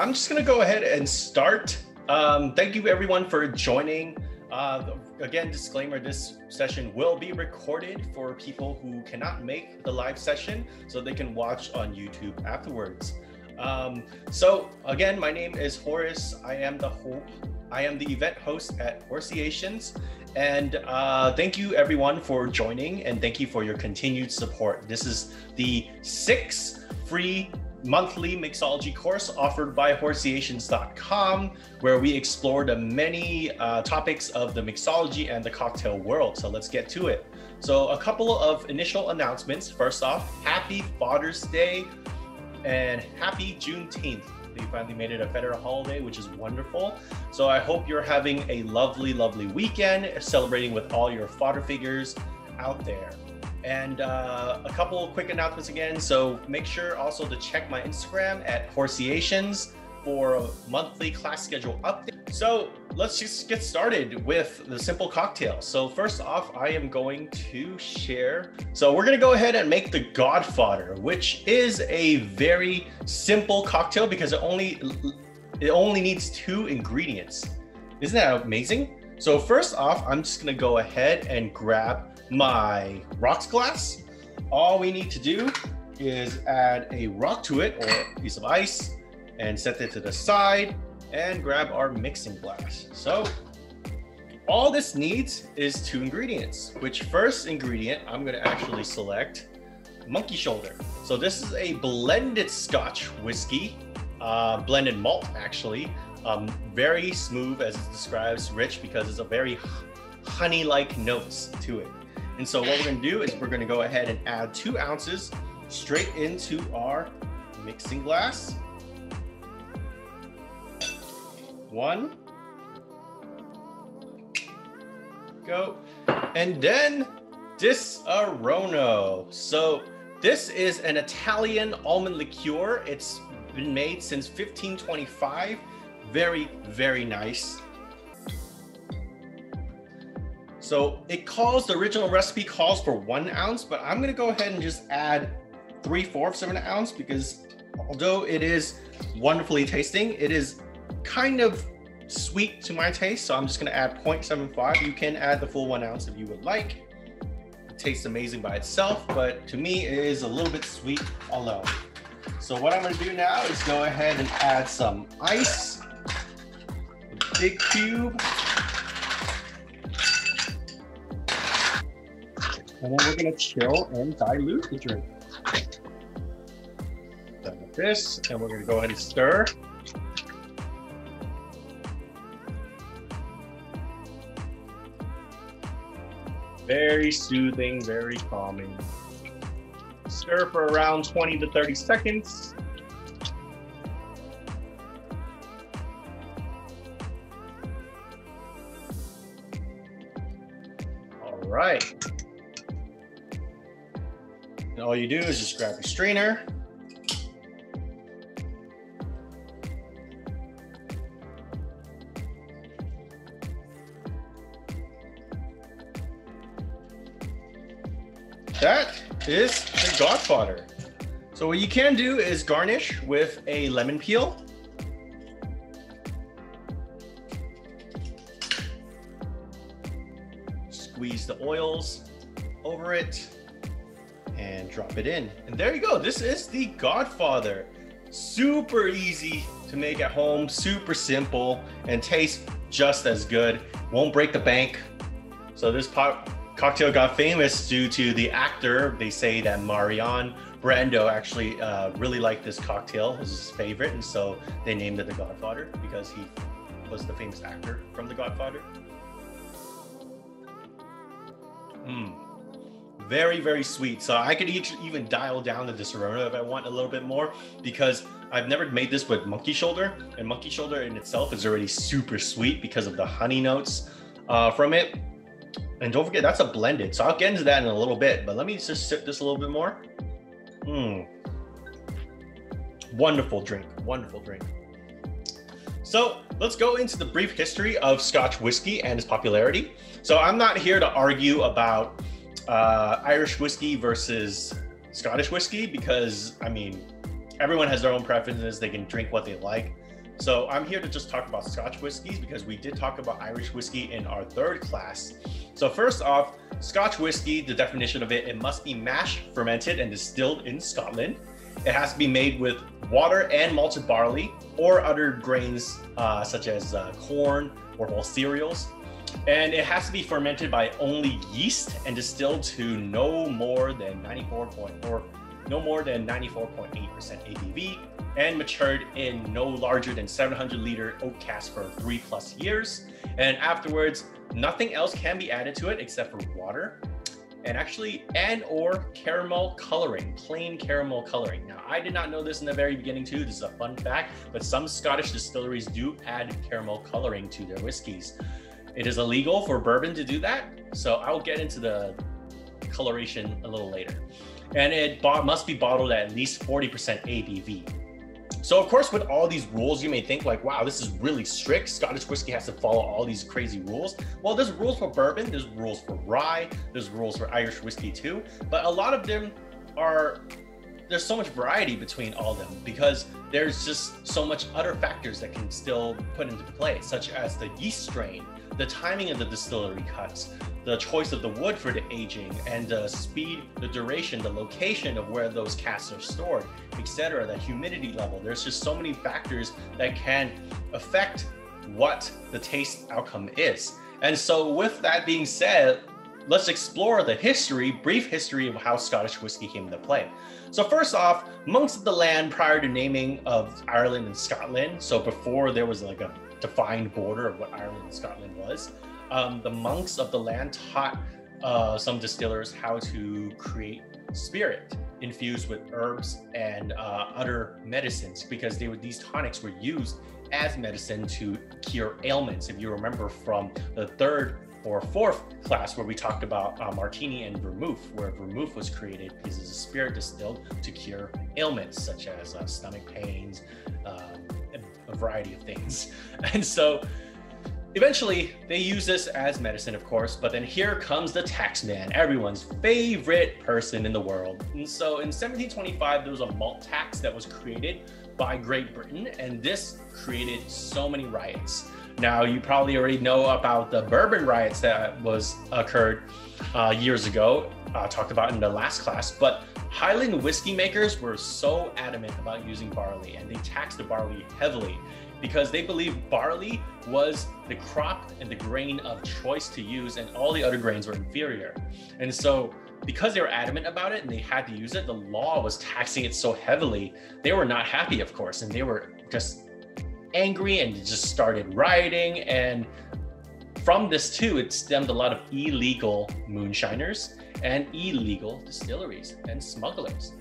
I'm just gonna go ahead and start. Thank you everyone for joining. Again, disclaimer, this session will be recorded for people who cannot make the live session so they can watch on YouTube afterwards. So again, my name is Horace. I am the event host at Horseations, and thank you everyone for joining, and thank you for your continued support. This is the 6th free monthly mixology course offered by Horseations.com, where we explore the many topics of the mixology and the cocktail world. So let's get to it. So a couple of initial announcements. First off, happy Father's Day and happy Juneteenth. They finally made it a federal holiday, which is wonderful. So I hope you're having a lovely, lovely weekend, celebrating with all your father figures out there. And a couple of quick announcements again. So make sure also to check my Instagram at Horseations for a monthly class schedule update. So let's just get started with the simple cocktail. So first off, I am going to share. So we're gonna go ahead and make the Godfather, which is a very simple cocktail because it only needs 2 ingredients. Isn't that amazing? So first off, I'm just gonna go ahead and grab my rocks glass. All we need to do is add a rock to it or a piece of ice and set it to the side and grab our mixing glass. So all this needs is 2 ingredients, which first ingredient I'm gonna actually select monkey shoulder. So this is a blended Scotch whiskey, blended malt actually, very smooth as it describes, rich because it's a very honey-like notes to it. And so what we're gonna do is we're gonna go ahead and add 2 ounces straight into our mixing glass. 1, go, and then Disaronno. So this is an Italian almond liqueur. It's been made since 1525. Very, very nice. So the original recipe calls for 1 ounce, but I'm gonna go ahead and just add 3/4 of an ounce because although it is wonderfully tasting, it is kind of sweet to my taste. So I'm just gonna add 0.75. You can add the full 1 ounce if you would like. It tastes amazing by itself, but to me it is a little bit sweet alone. So what I'm gonna do now is go ahead and add some ice, a big cube. And then we're gonna chill and dilute the drink. Done with this, and we're gonna go ahead and stir. Very soothing, very calming. Stir for around 20 to 30 seconds. All right. And all you do is just grab your strainer. That is the Godfather. So what you can do is garnish with a lemon peel. Squeeze the oils over it and drop it in. And there you go. This is the Godfather. Super easy to make at home, super simple, and tastes just as good. Won't break the bank. So this cocktail got famous due to the actor. They say that Marion Brando actually really liked this cocktail. It was his favorite, and so they named it the Godfather because he was the famous actor from the Godfather. Very, very sweet. So I could even dial down the Disaronno if I want a little bit more, because I've never made this with monkey shoulder, and monkey shoulder in itself is already super sweet because of the honey notes from it. And don't forget, that's a blended. So I'll get into that in a little bit, but let me just sip this a little bit more. Wonderful drink, wonderful drink. So let's go into the brief history of Scotch whiskey and its popularity. So I'm not here to argue about Irish whiskey versus Scottish whiskey, because I mean, everyone has their own preferences. They can drink what they like. So I'm here to just talk about Scotch whiskeys because we did talk about Irish whiskey in our third class. So first off, Scotch whiskey, the definition of it, it must be mashed, fermented, and distilled in Scotland. It has to be made with water and malted barley or other grains such as corn or whole cereals. And it has to be fermented by only yeast and distilled to no more than 94.8% ABV and matured in no larger than 700-liter oak cask for 3+ years. And afterwards, nothing else can be added to it except for water and or caramel coloring, plain caramel coloring. Now, I did not know this in the very beginning too. This is a fun fact, but some Scottish distilleries do add caramel coloring to their whiskeys. It is illegal for bourbon to do that, so I'll get into the coloration a little later. And it must be bottled at least 40% ABV. So of course, with all these rules, you may think like, wow, this is really strict. Scottish whiskey has to follow all these crazy rules. Well, there's rules for bourbon, there's rules for rye, there's rules for Irish whiskey too. But a lot of them there's so much variety between all of them because there's just so much other factors that can still put into play, such as the yeast strain, the timing of the distillery cuts, the choice of the wood for the aging, and the speed, the duration, the location of where those casks are stored, etc., the humidity level. There's just so many factors that can affect what the taste outcome is. And so with that being said, let's explore the brief history of how Scottish whiskey came into play. So first off, monks of the land prior to naming of Ireland and Scotland, so before there was like a defined border of what Ireland and Scotland was, the monks of the land taught some distillers how to create spirit infused with herbs and other medicines, because these tonics were used as medicine to cure ailments. If you remember from the third or fourth class where we talked about martini and vermouth, where vermouth was created because it's a spirit distilled to cure ailments such as stomach pains, a variety of things. And so eventually they use this as medicine, of course, but then here comes the taxman, everyone's favorite person in the world. And so in 1725, there was a malt tax that was created by Great Britain, and this created so many riots. Now, you probably already know about the bourbon riots that occurred years ago, talked about in the last class, but Highland whiskey makers were so adamant about using barley, and they taxed the barley heavily because they believed barley was the crop and the grain of choice to use, and all the other grains were inferior. And so because they were adamant about it and they had to use it, the law was taxing it so heavily. They were not happy, of course, and they were just angry and just started rioting. And from this too, it stemmed a lot of illegal moonshiners and illegal distilleries and smugglers.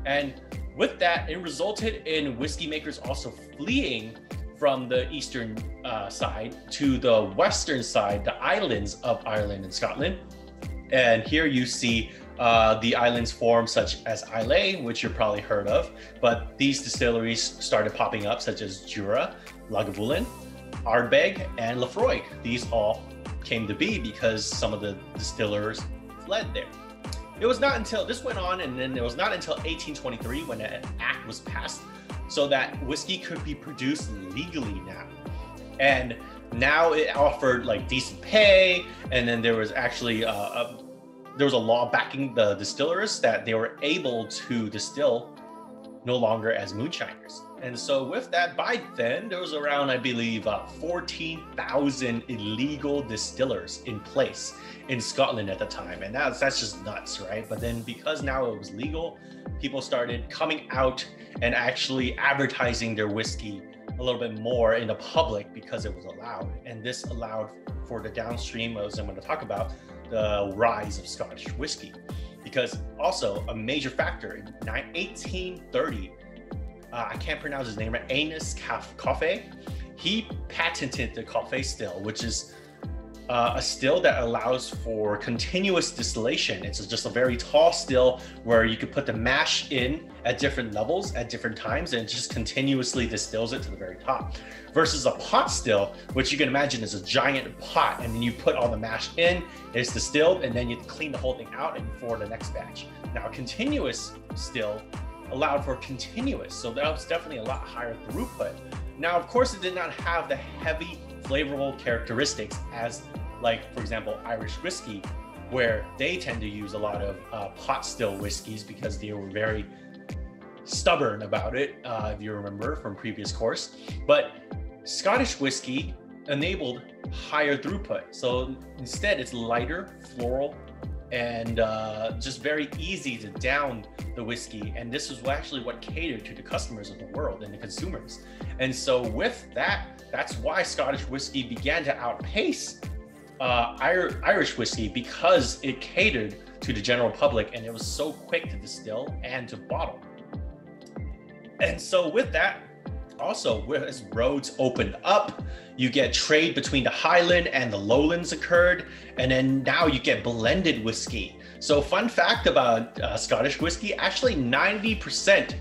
And with that, it resulted in whiskey makers also fleeing from the eastern side to the western side, the islands of Ireland and Scotland. And here you see the islands form such as Islay, which you've probably heard of, but these distilleries started popping up such as Jura, Lagavulin, Ardbeg, and Laphroaig. These all came to be because some of the distillers fled there. It was not until this went on, and then it was not until 1823 when an act was passed so that whiskey could be produced legally now. And now it offered like decent pay, and then there was actually there was a law backing the distillers that they were able to distill no longer as moonshiners. And so with that, by then there was around, I believe, 14,000 illegal distillers in place in Scotland at the time. And that's just nuts, right? But then because now it was legal, people started coming out and actually advertising their whiskey a little bit more in the public because it was allowed. And this allowed for the downstream, as I'm going to talk about, the rise of Scottish whiskey. Because also a major factor in 1830, I can't pronounce his name right, Anus Coffey, he patented the Coffey still, which is a still that allows for continuous distillation. It's just a very tall still where you could put the mash in at different levels at different times, and it just continuously distills it to the very top. Versus a pot still, which you can imagine is a giant pot, and then you put all the mash in, it's distilled, and then you clean the whole thing out and for the next batch. Now, a continuous still allowed for continuous, so that was definitely a lot higher throughput. Now, of course, it did not have the heavy flavorful characteristics as, like, for example, Irish whiskey, where they tend to use a lot of pot still whiskeys because they were very stubborn about it, if you remember from previous course. But Scottish whiskey enabled higher throughput. So instead, it's lighter, floral, and just very easy to down the whiskey. And this was actually what catered to the customers of the world and the consumers. And so with that, that's why Scottish whiskey began to outpace Irish whiskey, because it catered to the general public and it was so quick to distill and to bottle. And so with that, also, as roads opened up, you get trade between the Highland and the Lowlands occurred, and then now you get blended whiskey. So fun fact about Scottish whiskey, actually 90%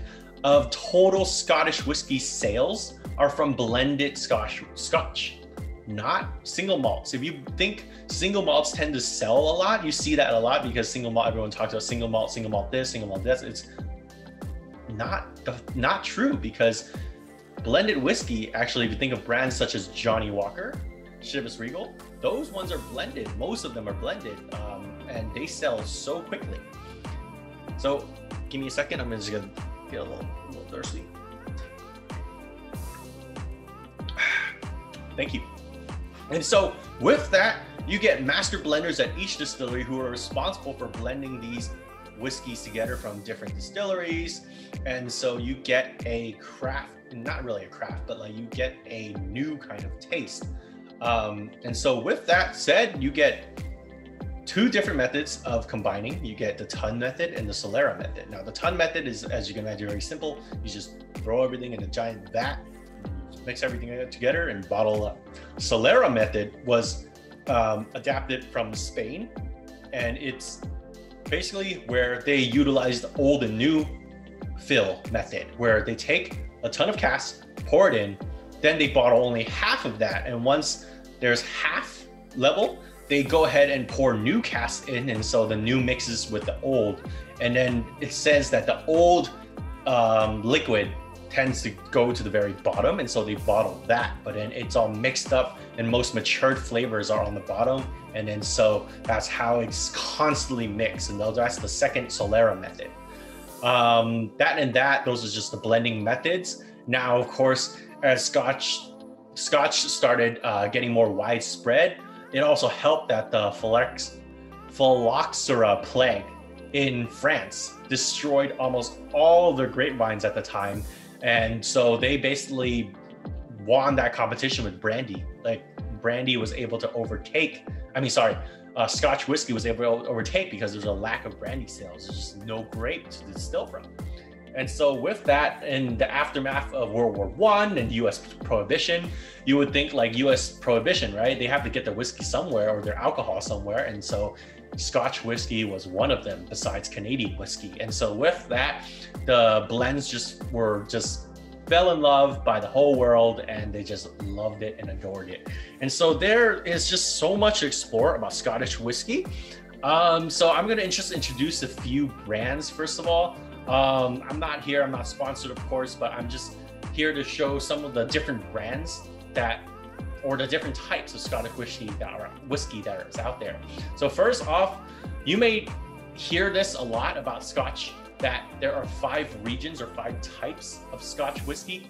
of total Scottish whiskey sales are from blended Scotch, not single malts. If you think single malts tend to sell a lot, you see that a lot because single malt, everyone talks about single malt this, single malt this. It's not true, because blended whiskey, actually, if you think of brands such as Johnnie Walker, Chivas Regal, those ones are blended. Most of them are blended, and they sell so quickly. So give me a second. I'm just gonna get a little thirsty. Thank you. And so with that, you get master blenders at each distillery who are responsible for blending these whiskeys together from different distilleries. And so you get a craft, not really a craft, but like you get a new kind of taste. And so with that said, you get two different methods of combining. You get the ton method and the Solera method. Now the ton method is, as you can imagine, very simple. You just throw everything in a giant vat, mix everything together and bottle up. Solera method was adapted from Spain, and it's basically where they utilize the old and new fill method, where they take a ton of casks, pour it in, then they bottle only half of that. And once there's half level, they go ahead and pour new casks in. And so the new mixes with the old. And then it says that the old liquid tends to go to the very bottom. And so they bottle that, but then it's all mixed up and most matured flavors are on the bottom. And then so that's how it's constantly mixed. And that's the second Solera method. Those are just the blending methods. Now, of course, as Scotch started getting more widespread, it also helped that the phylloxera plague in France destroyed almost all their grapevines at the time. And so they basically won that competition with brandy. Like brandy was able to overtake, Scotch whiskey was able to overtake because there's a lack of brandy sales. There's just no grape to distill from. And so with that, in the aftermath of World War I and US Prohibition, you would think like US Prohibition, right? They have to get their whiskey somewhere or their alcohol somewhere. And so Scotch whiskey was one of them besides Canadian whiskey. And so with that, the blends fell in love by the whole world, and they just loved it and adored it. And so there is just so much to explore about Scottish whiskey. So I'm gonna just introduce a few brands first of all. I'm not sponsored of course, but I'm just here to show some of the different brands or the different types of Scottish whiskey that is out there. So first off, you may hear this a lot about Scotch, that there are 5 regions or 5 types of Scotch whiskey,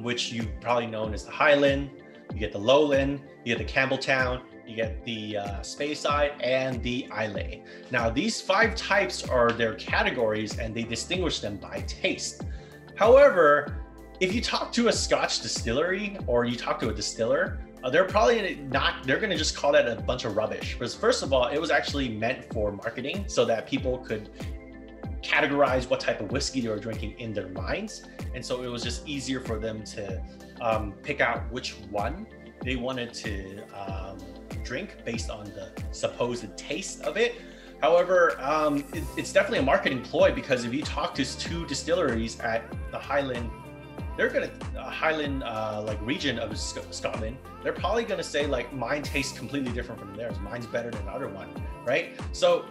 which you probably known as the Highland, you get the Lowland, you get the Campbelltown, you get the Speyside, and the Islay. Now these 5 types are their categories and they distinguish them by taste. However, if you talk to a Scotch distillery or you talk to a distiller, they're gonna just call that a bunch of rubbish. Because first of all, it was actually meant for marketing so that people could categorize what type of whiskey they were drinking in their minds. And so it was just easier for them to pick out which one they wanted to drink based on the supposed taste of it. However, it's definitely a marketing ploy, because if you talk to 2 distilleries at the Highland, region of Scotland, they're probably gonna say like, mine tastes completely different from theirs. Mine's better than the other one, right? So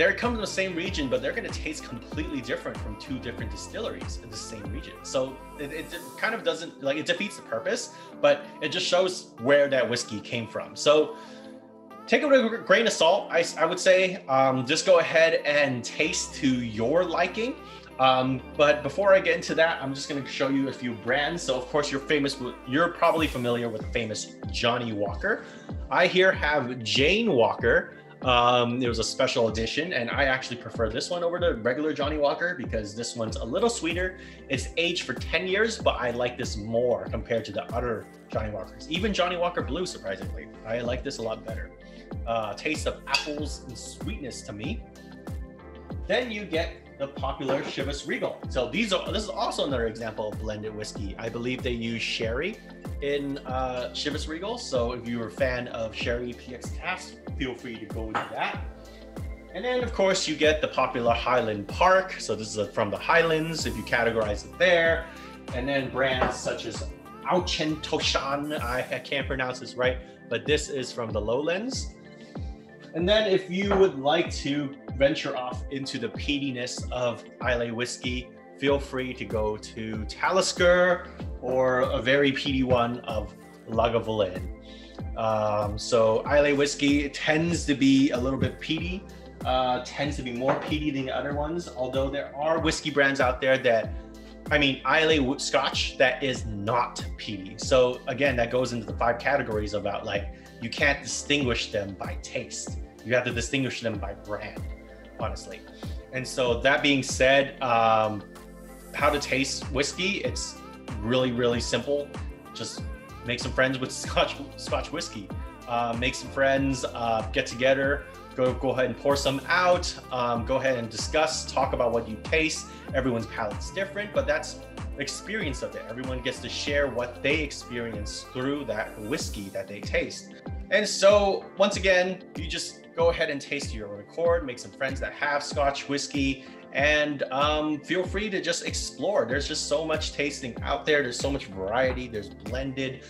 They're come from the same region, but they're going to taste completely different from two different distilleries in the same region. So it kind of doesn't, like, it defeats the purpose, but it just shows where that whiskey came from. So take it with a grain of salt. I would say just go ahead and taste to your liking. But before I get into that, I'm just going to show you a few brands. So of course you're probably familiar with the famous Johnnie Walker. I here have Jane Walker. It was a special edition, and I actually prefer this one over the regular Johnnie Walker because this one's a little sweeter. It's aged for 10 years, but I like this more compared to the other Johnnie Walkers. Even Johnnie Walker Blue, surprisingly. I like this a lot better. Taste of apples and sweetness to me. Then you get the popular Chivas Regal. So this is also another example of blended whiskey. I believe they use sherry in Chivas Regal. So if you're a fan of sherry PX cask, feel free to go with that. And then of course you get the popular Highland Park. So this is from the Highlands, if you categorize it there. And then brands such as Auchentoshan, I can't pronounce this right, but this is from the Lowlands. And then if you would like to venture off into the peatiness of Islay whiskey, feel free to go to Talisker or a very peaty one of Lagavulin. So Islay whiskey tends to be a little bit peaty, tends to be more peaty than the other ones, although there are whiskey brands out there that, Islay Scotch that is not peaty. So again, that goes into the 5 categories about, like, you can't distinguish them by taste. You have to distinguish them by brand, honestly. And so that being said, how to taste whiskey, it's really, really simple. Just make some friends with Scotch whiskey. Make some friends, get together, go ahead and pour some out, go ahead and discuss, talk about what you taste. Everyone's palate's different, but that's the experience of it. Everyone gets to share what they experience through that whiskey that they taste. And so once again, you just go ahead and taste your own accord, make some friends that have Scotch whiskey, and feel free to just explore. There's just so much tasting out there. There's so much variety. There's blended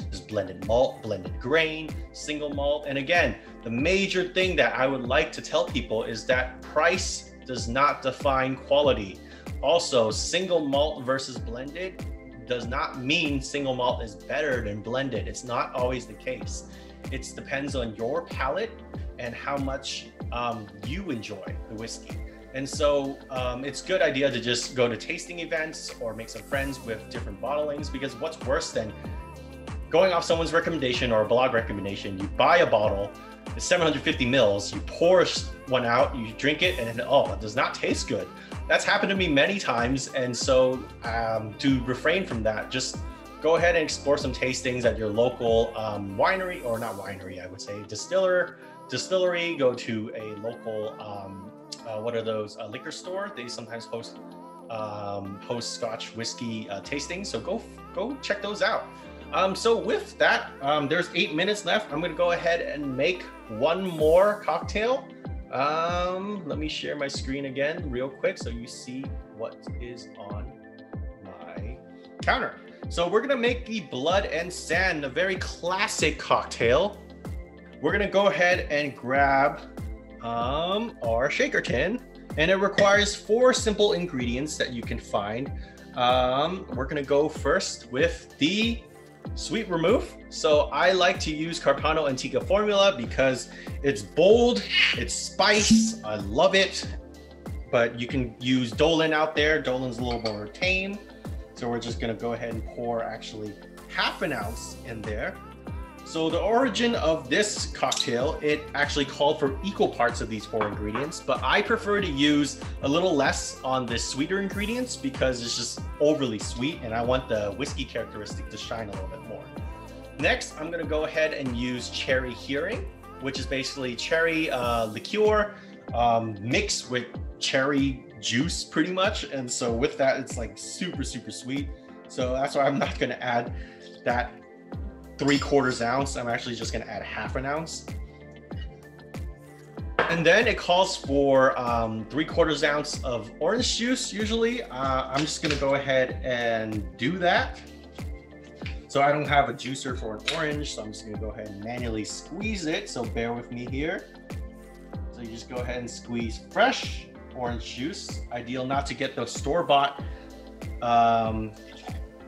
malt, blended grain, single malt. And again, the major thing that I would like to tell people is that price does not define quality. Also, single malt versus blended does not mean single malt is better than blended. It's not always the case. It depends on your palate and how much you enjoy the whiskey. And so it's a good idea to just go to tasting events or make some friends with different bottlings, because what's worse than going off someone's recommendation or a blog recommendation, you buy a bottle, it's 750 mils, you pour one out, you drink it, and then, oh, it does not taste good. That's happened to me many times. And so to refrain from that, just go ahead and explore some tastings at your local winery, or not winery, I would say distillery. Go to a local, what are those, liquor store. They sometimes host Scotch whiskey tastings. So go check those out. So with that, there's 8 minutes left. I'm gonna go ahead and make one more cocktail. Let me share my screen again real quick so you see what is on my counter. So we're gonna make the Blood and Sand, a very classic cocktail. We're gonna go ahead and grab our shaker tin, and it requires 4 simple ingredients that you can find. We're gonna go first with the sweet vermouth. So I like to use Carpano Antica formula because it's bold, it's spice, I love it. But you can use Dolan out there. Dolan's a little more tame. So we're just gonna go ahead and pour actually half an ounce in there. So the origin of this cocktail, it actually called for equal parts of these 4 ingredients, but I prefer to use a little less on the sweeter ingredients because it's just overly sweet and I want the whiskey characteristic to shine a little bit more. Next, I'm gonna go ahead and use cherry hearing, which is basically cherry liqueur mixed with cherry juice pretty much. And so with that, it's like super, super sweet. So that's why I'm not gonna add that 3/4 ounce. I'm actually just gonna add half an ounce. And then it calls for 3/4 ounce of orange juice usually. I'm just gonna go ahead and do that. So I don't have a juicer for an orange, so I'm just gonna go ahead and manually squeeze it. So bear with me here. So So you just go ahead and squeeze fresh orange juice. Ideal not to get the store-bought, none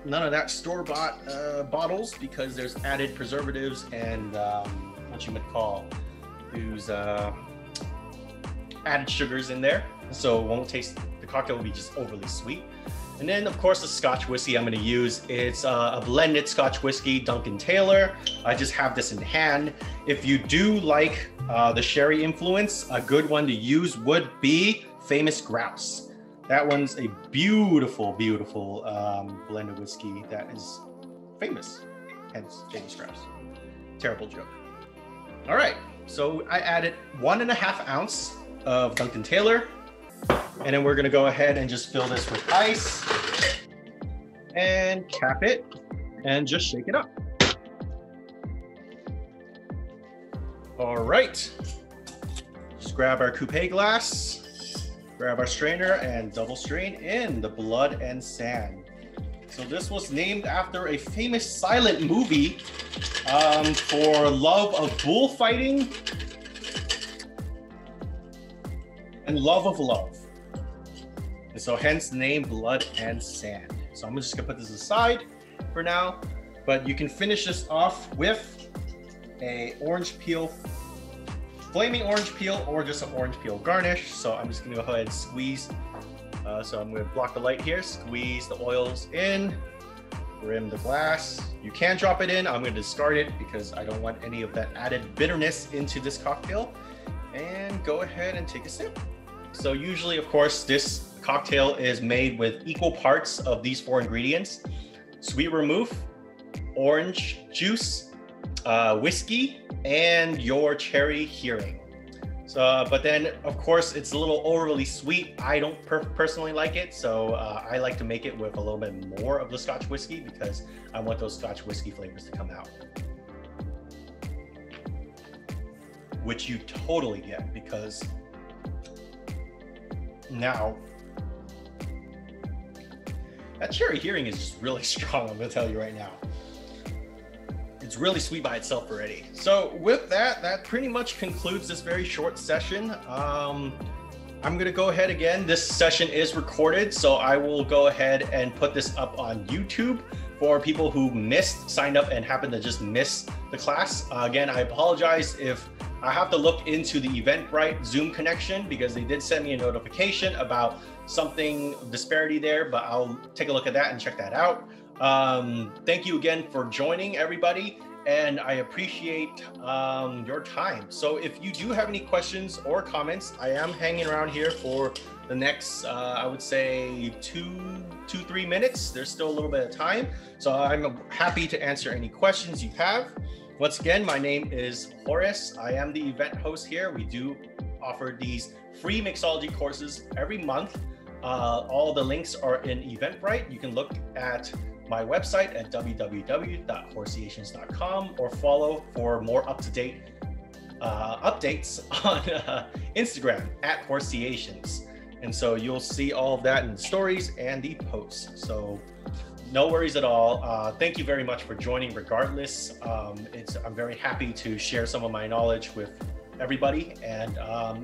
of that store-bought bottles, because there's added preservatives and what you would call those added sugars in there. So it won't taste, the cocktail will be just overly sweet. And then of course the Scotch whiskey I'm going to use, it's a blended Scotch whiskey, Duncan Taylor. I just have this in hand. If you do like the sherry influence, a good one to use would be Famous Grouse. That one's a beautiful, beautiful blended whiskey that is famous, hence Famous Grouse. Terrible joke. All right, so I added 1.5 ounces of Duncan Taylor. And then we're gonna go ahead and just fill this with ice and cap it and just shake it up. All right, just grab our coupe glass, grab our strainer and double strain in the blood and sand. So this was named after a famous silent movie for love of bullfighting and love of love. And so hence the name Blood and Sand. So I'm just gonna put this aside for now, but you can finish this off with a orange peel, flaming orange peel, or just an orange peel garnish. So I'm just gonna go ahead and squeeze. So I'm gonna block the light here, squeeze the oils in, rim the glass. You can drop it in, I'm gonna discard it because I don't want any of that added bitterness into this cocktail. And go ahead and take a sip. So usually, of course, this cocktail is made with equal parts of these 4 ingredients: sweet vermouth, orange juice, whiskey, and your cherry hearing. So, but then of course it's a little overly sweet. I don't personally like it, so I like to make it with a little bit more of the Scotch whiskey because I want those Scotch whiskey flavors to come out, which you totally get because now that cherry hearing is just really strong. I'm gonna tell you right now. It's really sweet by itself already. So with that, that pretty much concludes this very short session. I'm gonna go ahead again. This session is recorded, so I will go ahead and put this up on YouTube for people who signed up and happen to just miss the class. Again, I apologize if I have to look into the Eventbrite Zoom connection because they did send me a notification about something disparity there, but I'll take a look at that and check that out. Thank you again for joining, everybody, and I appreciate your time. So if you do have any questions or comments, I am hanging around here for the next, I would say 2-3 minutes. There's still a little bit of time, so I'm happy to answer any questions you have. Once again, my name is Horace. I am the event host here. We do offer these free mixology courses every month. All the links are in Eventbrite. You can look at my website at www.horseations.com or follow for more up-to-date updates on Instagram at Horseations. And so you'll see all of that in the stories and the posts. So no worries at all. Thank you very much for joining regardless. I'm very happy to share some of my knowledge with everybody. And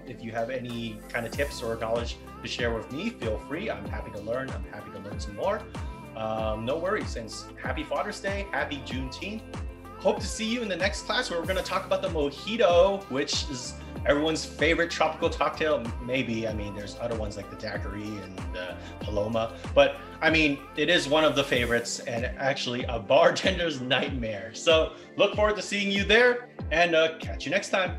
if you have any kind of tips or knowledge to share with me, feel free. I'm happy to learn. I'm happy to learn some more. No worries. And happy Father's Day. Happy Juneteenth. Hope to see you in the next class where we're going to talk about the mojito, which is everyone's favorite tropical cocktail. Maybe, I mean, there's other ones like the daiquiri and the paloma, but I mean, it is one of the favorites and actually a bartender's nightmare. So look forward to seeing you there and catch you next time.